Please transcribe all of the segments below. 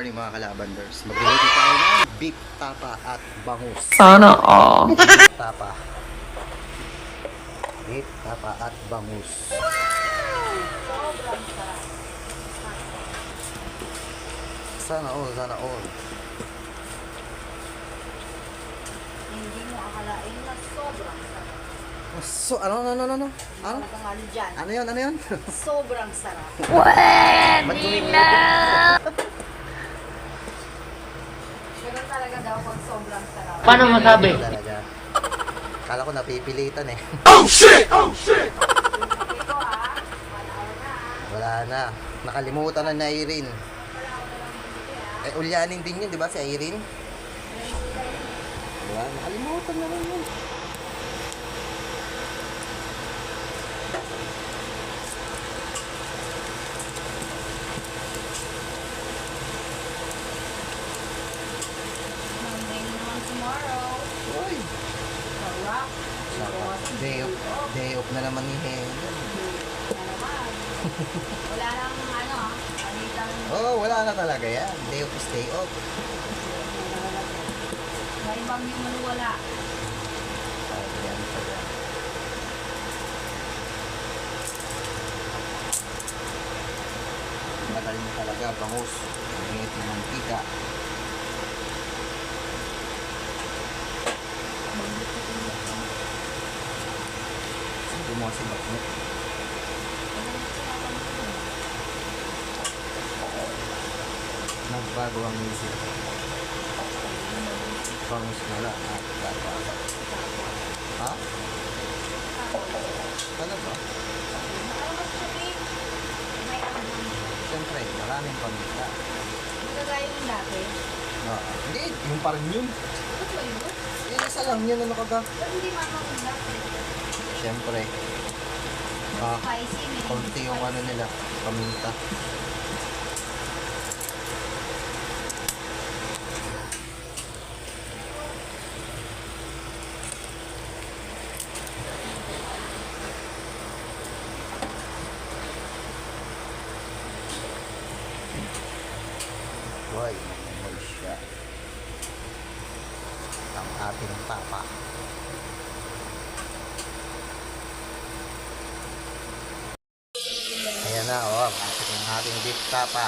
morning mga kalabanders. Magluluto tayo ng beef tapa at bangus. Sana all. Beef tapa. Beef tapa at bangus. Sana all, sana all. Hindi mo akalain na sobrang sarap. So, ano? Ano? Talagang ano dyan. Ano yun? Sobrang sarap. Pwede na. Ganun talaga daw pag sobrang sarap. Paano masabi? Talaga. Kala ko napipilitan eh. Ito ah, 1 hour na. Wala na. Nakalimutan na ni Irene. Eh, ulyanin din yun, di ba si Irene? Diba? Nakalimutan na rin yun. Monday naman tomorrow. Uy! Sarap. Day off na naman ni Hen. Na naman. Wala nang ano ah. Palitang Oh, wala na talaga yan. Day off is day off. may ibang yung manuwala. Ayan pala. Magaling talaga, bangus. Ngiti ng mantika. Sabi mo kasi bakit? Nagbago ang isip. Bangus na lang. Ha? Ano ba? Siyempre, maraming pamilya. Hindi kagaya yung dati. Hindi, yung pa rin yun. Ano ba yun? Yung isa lang yun, ano ka ba? Ba't hindi makakong dati? Siyempre, Spicy, may konti yung ano nila, paminta. Boy, nakumoy siya. Ang ating tapa. Ayan na, masok ang ating beef tapa.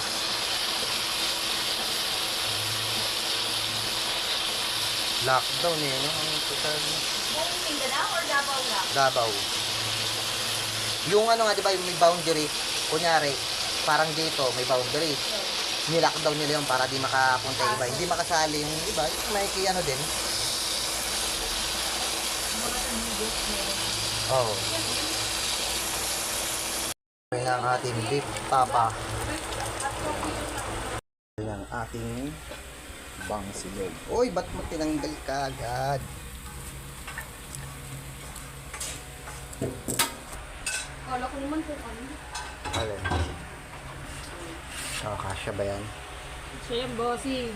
Lockdown eh, no? Ang total Buong Mindanao or Davao lang? Davao. Yung ano nga, di ba, yung may boundary, kunyari, parang dito, may boundary. Nilockdown nila yun para di makapunta yung iba. Hindi makasali yung iba, may ano din. Mga tagigit meron. Oo. Ayan ang ating beef tapa. Ayan ang ating bangsilog. Uy, ba't mo tinanggal ka agad? Kala ko naman kung ano. Alin? Kasya ba yan? Siya yung bossing.